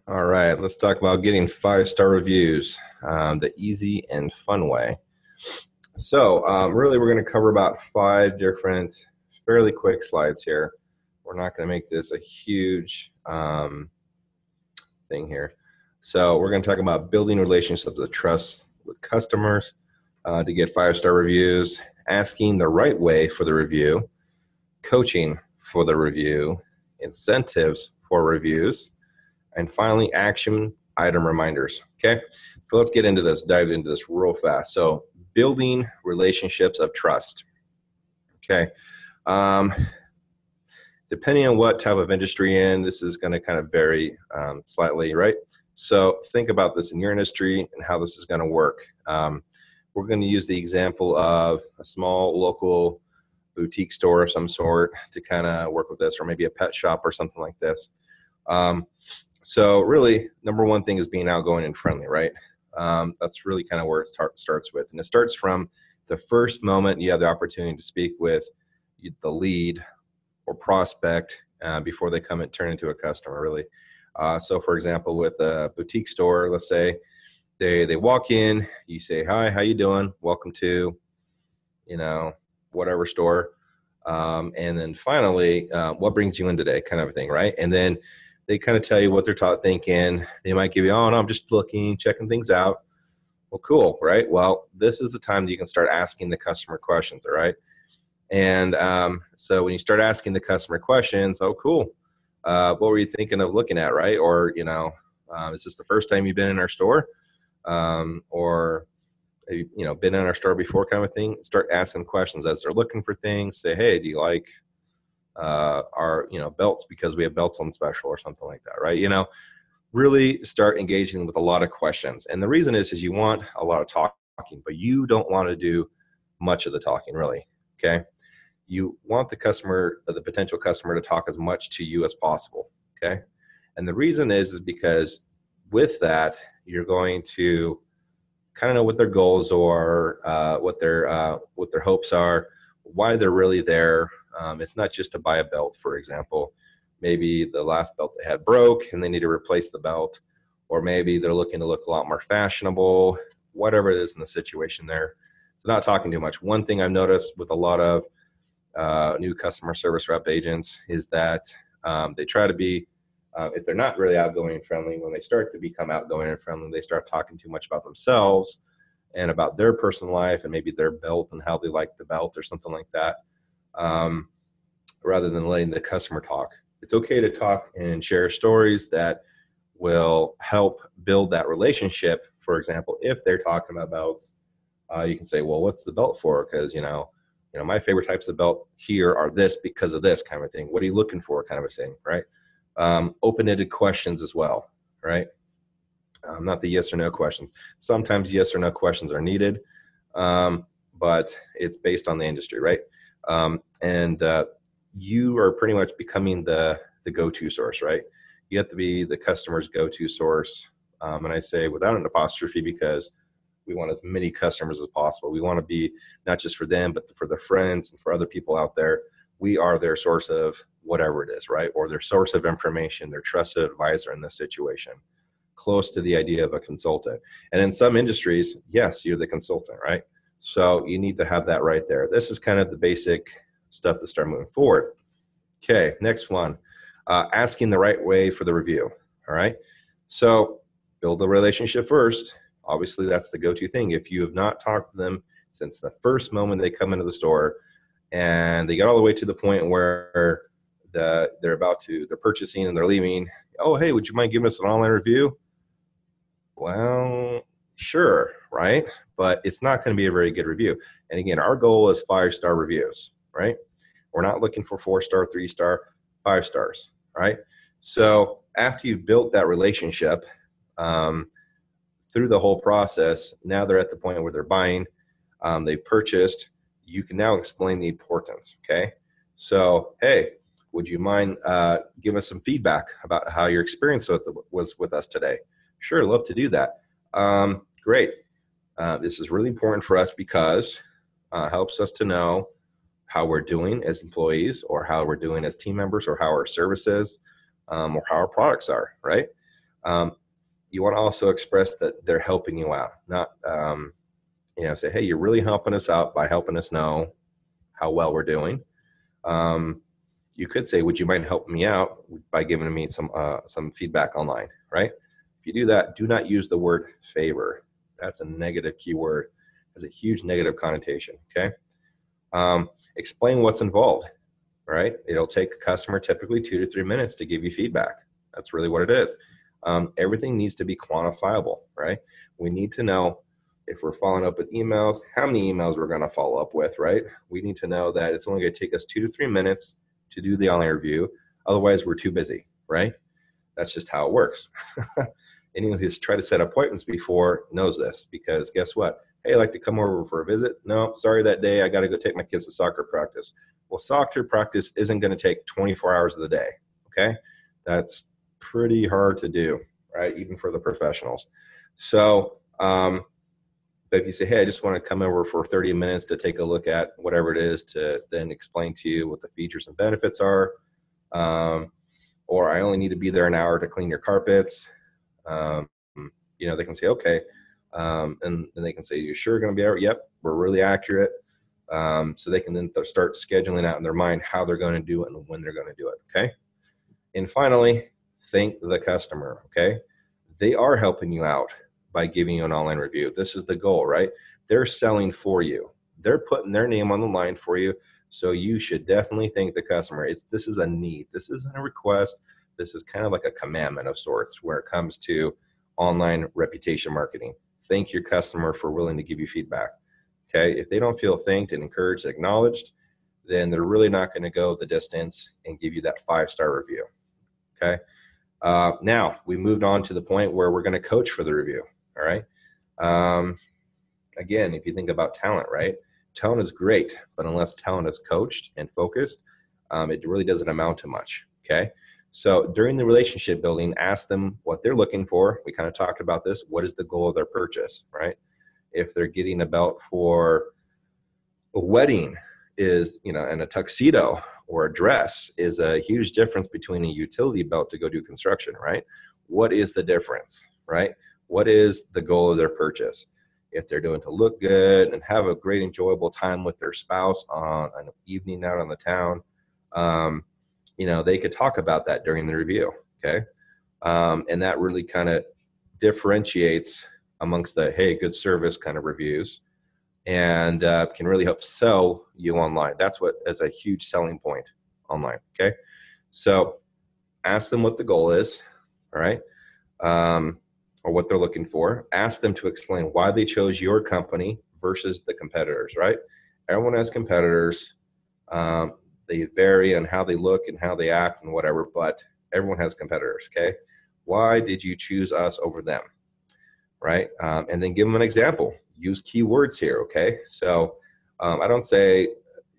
All right, let's talk about getting five-star reviews, the easy and fun way. Really, we're going to cover about five different, fairly quick slides here. We're not going to make this a huge thing here. So, we're going to talk about building relationships of trust with customers to get five-star reviews, asking the right way for the review, coaching for the review, incentives for reviews, and finally, action item reminders. Okay, so let's get into this, dive into this real fast. So, building relationships of trust. Okay, um, depending on what type of industry you're in, this is going to kind of vary slightly, right? So, think about this in your industry and how this is going to work. We're going to use the example of a small local boutique store of some sort to kind of work with this, or maybe a pet shop or something like this. So really, number one thing is being outgoing and friendly, right? That's really kind of where it starts with. And it starts from the first moment you have the opportunity to speak with the lead or prospect before they come and turn into a customer, really. So for example, with a boutique store, let's say they walk in, you say, hi, how you doing? Welcome to, whatever store. And then finally, what brings you in today, kind of a thing, right? And then they kind of tell you what they're thinking. They might give you, oh, no, I'm just looking, checking things out. Well, cool, right? Well, this is the time that you can start asking the customer questions, all right? And so when you start asking the customer questions, oh, cool. What were you thinking of looking at, right? Or, is this the first time you've been in our store? Or, been in our store before, kind of thing. Start asking questions as they're looking for things. Say, hey, do you like our belts because we have belts on special or something like that, right? Really start engaging with a lot of questions. And the reason is you want a lot of talking, but you don't want to do much of the talking, really. Okay, you want the potential customer to talk as much to you as possible. Okay, and the reason is because with that you're going to kind of know what their goals are, what their hopes are, why they're really there. It's not just to buy a belt, for example. Maybe the last belt they had broke and they need to replace the belt, or maybe they're looking to look a lot more fashionable, whatever it is in the situation there. So not talking too much. One thing I've noticed with a lot of new customer service rep agents is that they try to be, if they're not really outgoing and friendly, when they start to become outgoing and friendly, they start talking too much about themselves and about their personal life and maybe their belt and how they like the belt or something like that, rather than letting the customer talk. It's okay to talk and share stories that will help build that relationship. For example, if they're talking about belts, you can say, well, what's the belt for? Because, my favorite types of belt here are this because of this, kind of thing. What are you looking for, kind of a thing, right? Open-ended questions as well, right? Not the yes or no questions. Sometimes yes or no questions are needed, but it's based on the industry, right? And you are pretty much becoming the go-to source, right? You have to be the customer's go-to source. And I say without an apostrophe because we want as many customers as possible. We want to be not just for them, but for their friends and for other people out there. We are their source of whatever it is, right? Or their source of information, their trusted advisor in this situation, close to the idea of a consultant. And in some industries, yes, you're the consultant, right? So you need to have that right there. This is kind of the basic stuff to start moving forward. Okay, next one, asking the right way for the review, all right? So build a relationship first. Obviously, that's the go-to thing. If you have not talked to them since the first moment they come into the store and they get all the way to the point where they're purchasing and they're leaving, oh, hey, would you mind giving us an online review? Well, sure, right? But it's not going to be a very good review. And again, our goal is 5-star reviews, right? We're not looking for 4-star, 3-star, 5 stars, right? So after you've built that relationship, through the whole process, now they're at the point where they're buying, they've purchased, you can now explain the importance, okay? So, hey, would you mind giving us some feedback about how your experience was with us today? Sure, love to do that. Great. This is really important for us because it helps us to know how we're doing as employees or how we're doing as team members or how our services or how our products are, right? You want to also express that they're helping you out, not, say, hey, you're really helping us out by helping us know how well we're doing. You could say, would you mind helping me out by giving me some feedback online, right? If you do that, do not use the word favor. That's a negative keyword. It has a huge negative connotation, okay? Explain what's involved, right? It'll take a customer typically 2 to 3 minutes to give you feedback. That's really what it is. Everything needs to be quantifiable, right? We need to know if we're following up with emails, how many emails we're going to follow up with, right? We need to know that it's only going to take us 2 to 3 minutes to do the online review. Otherwise, we're too busy, right? That's just how it works. Anyone who's tried to set appointments before knows this, because guess what? Hey, I'd like to come over for a visit. No, sorry, that day I got to go take my kids to soccer practice. Well, soccer practice isn't going to take 24 hours of the day, okay? That's pretty hard to do, right? Even for the professionals. So, but if you say, hey, I just want to come over for 30 minutes to take a look at whatever it is to then explain to you what the features and benefits are, or I only need to be there an hour to clean your carpets, they can say, okay. And then they can say, you're sure going to be out? Yep, we're really accurate. So they can then start scheduling out in their mind how they're going to do it and when they're going to do it, okay? And finally, thank the customer, okay? They are helping you out by giving you an online review. This is the goal, right? They're selling for you. They're putting their name on the line for you. So you should definitely thank the customer. This is a need. This isn't a request. This is kind of like a commandment of sorts where it comes to online reputation marketing. Thank your customer for willing to give you feedback. Okay, if they don't feel thanked and encouraged, acknowledged, then they're really not going to go the distance and give you that 5-star review. Okay, now we moved on to the point where we're going to coach for the review. All right. Again, if you think about talent, right? Talent is great, but unless talent is coached and focused, it really doesn't amount to much. Okay. So during the relationship building, ask them what they're looking for. We kind of talked about this. What is the goal of their purchase, right? If they're getting a belt for a wedding and a tuxedo or a dress is a huge difference between a utility belt to go do construction, right? What is the difference, right? What is the goal of their purchase? If they're doing to look good and have a great, enjoyable time with their spouse on an evening out on the town, they could talk about that during the review, okay? And that really kind of differentiates amongst the, hey, good service kind of reviews, and can really help sell you online. That's what is a huge selling point online, okay? So ask them what the goal is, all right? Or what they're looking for. Ask them to explain why they chose your company versus the competitors, right? Everyone has competitors. They vary on how they look and how they act and whatever, but everyone has competitors, okay? Why did you choose us over them, right? And then give them an example. Use keywords here, okay? So I don't say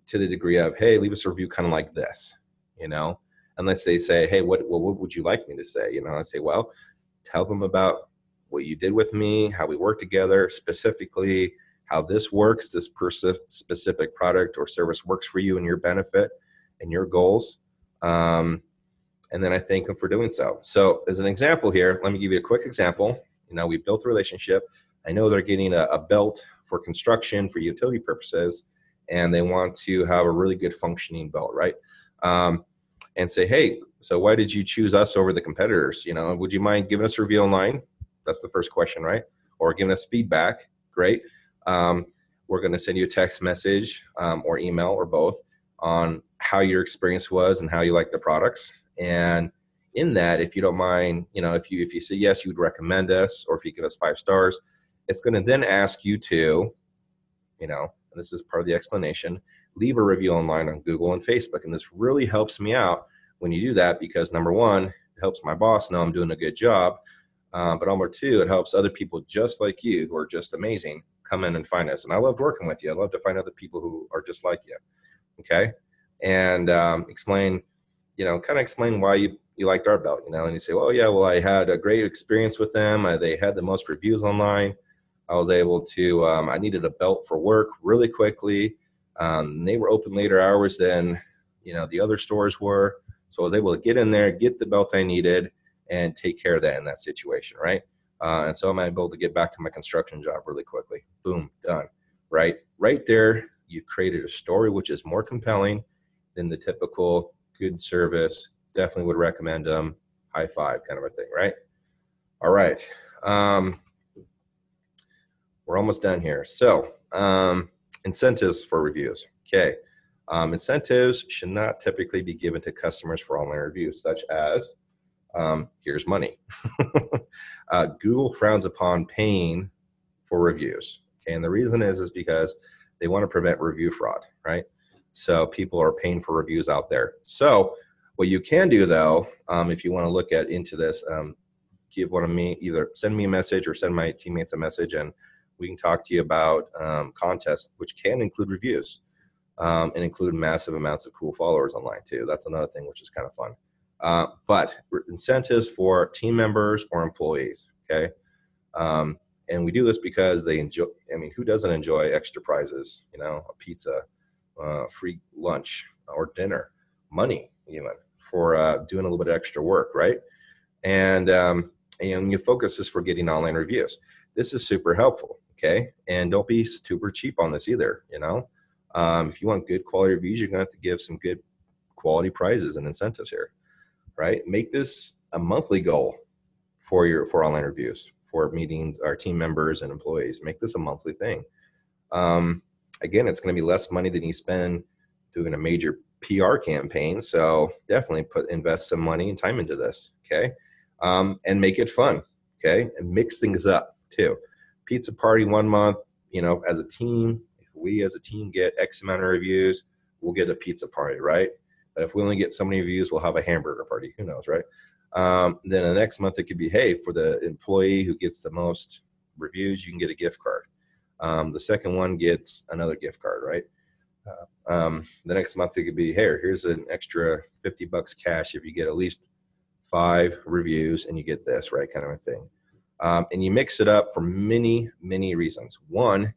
to the degree of, hey, leave us a review kind of like this, unless they say, hey, what would you like me to say? I say, well, tell them about what you did with me, how we work together, specifically how this works, this specific product or service works for you and your benefit and your goals. And then I thank them for doing so. So as an example here, let me give you a quick example. We built a relationship. I know they're getting a belt for construction for utility purposes, and they want to have a really good functioning belt, right? And say, hey, so why did you choose us over the competitors? Would you mind giving us a review online? That's the first question, right? Or giving us feedback. Great. We're going to send you a text message or email or both on how your experience was and how you like the products. And in that, if you don't mind, if you say yes, you would recommend us, or if you give us 5 stars, it's going to then ask you to, and this is part of the explanation, leave a review online on Google and Facebook. And this really helps me out when you do that, because number one, it helps my boss know I'm doing a good job. But number two, it helps other people just like you who are just amazing come in and find us. And I love working with you. I love to find other people who are just like you. Okay. And explain why you liked our belt, and you say, well, I had a great experience with them. They had the most reviews online. I was able to, I needed a belt for work really quickly. They were open later hours than, the other stores were. So I was able to get in there, get the belt I needed, and take care of that in that situation, right? And so I'm able to get back to my construction job really quickly. Boom, done, right? Right there, you created a story which is more compelling than the typical good service. Definitely would recommend them. High five kind of a thing, right? All right. We're almost done here. So incentives for reviews. Okay. Incentives should not typically be given to customers for online reviews, such as here's money. Google frowns upon paying for reviews. Okay. And the reason is because they want to prevent review fraud, right? So people are paying for reviews out there. So what you can do though, if you want to look into this, give one of me, either send me a message or send my teammates a message, and we can talk to you about contests, which can include reviews and include massive amounts of cool followers online too. That's another thing which is kind of fun. But incentives for team members or employees, okay? And we do this because they enjoy, I mean, who doesn't enjoy extra prizes, you know, a pizza, free lunch or dinner, money even for doing a little bit of extra work, right? And your focus is for getting online reviews. This is super helpful, okay? And don't be super cheap on this either, you know? If you want good quality reviews, you're gonna have to give some good quality prizes and incentives here, right? Make this a monthly goal for online reviews, for meetings, our team members and employees. Make this a monthly thing. Again, it's gonna be less money than you spend doing a major PR campaign. So definitely invest some money and time into this, okay? And make it fun, okay? And mix things up too. Pizza party 1 month, you know, as a team, if we as a team get X amount of reviews, we'll get a pizza party, right? But if we only get so many reviews, we'll have a hamburger party, who knows, right? Then the next month it could be, hey, for the employee who gets the most reviews, you can get a gift card. The second one gets another gift card, right? The next month it could be, hey, here's an extra $50 cash if you get at least 5 reviews and you get this, right? Kind of a thing. And you mix it up for many, many reasons. One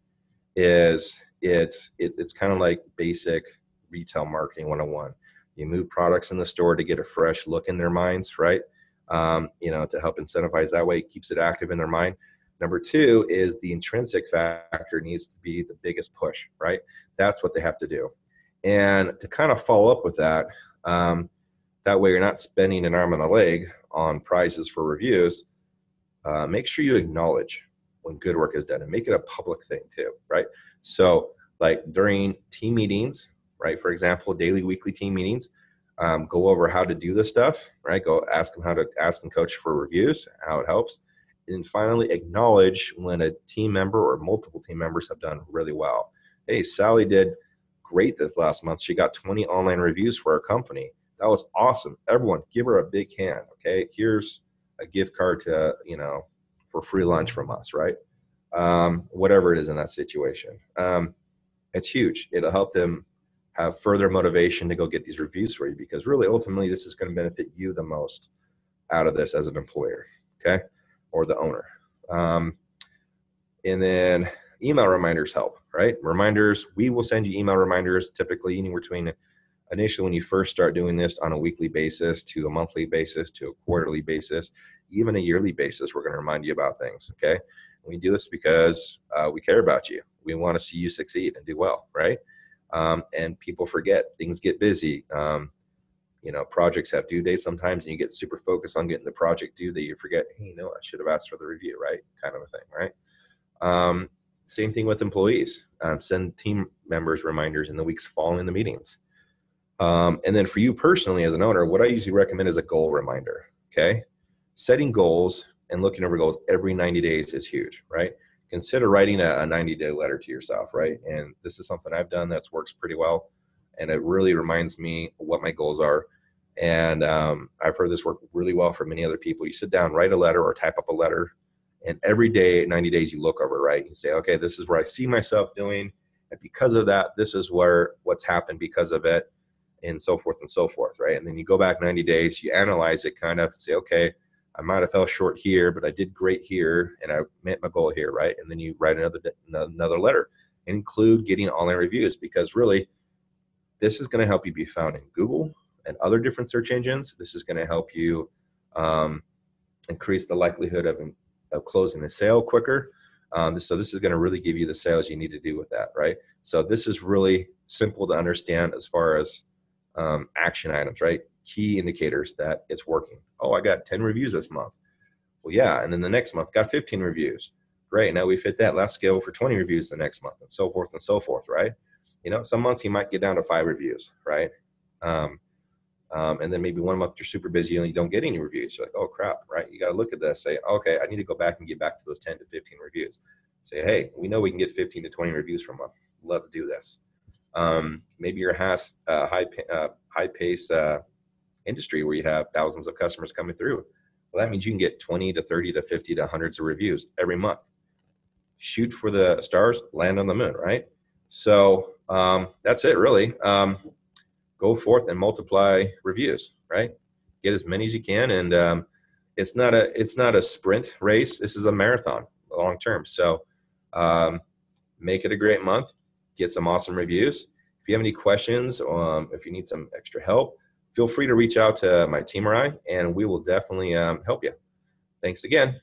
is it's kind of like basic retail marketing 101. You move products in the store to get a fresh look in their minds, right? You know, to help incentivize that way, it keeps it active in their mind. Number 2 is the intrinsic factor needs to be the biggest push, right? That's what they have to do. And to kind of follow up with that, that way you're not spending an arm and a leg on prizes for reviews. Make sure you acknowledge when good work is done and make it a public thing too, right? So like during team meetings, right? For example, daily, weekly team meetings, go over how to do this stuff, right? Go ask them ask and coach for reviews, how it helps. And finally, acknowledge when a team member or multiple team members have done really well. Hey, Sally did great this last month. She got 20 online reviews for our company. That was awesome. Everyone, give her a big hand, okay? Here's a gift card to, you know, for free lunch from us, right? Whatever it is in that situation. It's huge. It'll help them have further motivation to go get these reviews for you, because really, ultimately, this is going to benefit you the most out of this as an employer, okay? Or the owner. And then email reminders help, right? Reminders, we will send you email reminders typically anywhere between initially when you first start doing this on a weekly basis to a monthly basis to a quarterly basis, even a yearly basis. We're going to remind you about things, okay? And we do this because we care about you. We want to see you succeed and do well, right? And people forget, things get busy. You know, projects have due dates sometimes, and you get super focused on getting the project due that you forget, hey, you know, I should have asked for the review, right? Kind of a thing, right? Same thing with employees. Send team members reminders in the weeks following the meetings. And then for you personally as an owner, what I usually recommend is a goal reminder, okay? Setting goals and looking over goals every 90 days is huge, right? Consider writing a 90-day letter to yourself, right? And this is something I've done that works pretty well. And it really reminds me what my goals are. And I've heard this work really well for many other people. You sit down, write a letter or type up a letter, and every day, 90 days, you look over, right? You say, okay, this is where I see myself doing. And because of that, this is what's happened because of it, and so forth and so forth, right? And then you go back 90 days, you analyze it, kind of say, okay, I might have fell short here, but I did great here, and I met my goal here, right? And then you write another letter. Include getting online reviews, because really, this is going to help you be found in Google and other different search engines. This is going to help you increase the likelihood of closing the sale quicker. So this is going to really give you the sales you need to do with that, right? So this is really simple to understand as far as action items, right? Key indicators that it's working. Oh, I got 10 reviews this month. Well, yeah, and then the next month got 15 reviews. Great, now we've hit that. Let's go for 20 reviews the next month, and so forth, right? You know, some months you might get down to 5 reviews, right? And then maybe one month you're super busy and you don't get any reviews. You're like, oh crap, right? You got to look at this, say, okay, I need to go back and get back to those 10 to 15 reviews. Say, hey, we know we can get 15 to 20 reviews from a month. Let's do this. Maybe you're high pace industry where you have thousands of customers coming through. Well, that means you can get 20 to 30 to 50 to hundreds of reviews every month. Shoot for the stars, land on the moon, right? So that's it, really. Go forth and multiply reviews, right? Get as many as you can, and it's not a sprint race. This is a marathon, long term. So make it a great month. Get some awesome reviews. If you have any questions, if you need some extra help, feel free to reach out to my team or I, and we will definitely help you. Thanks again.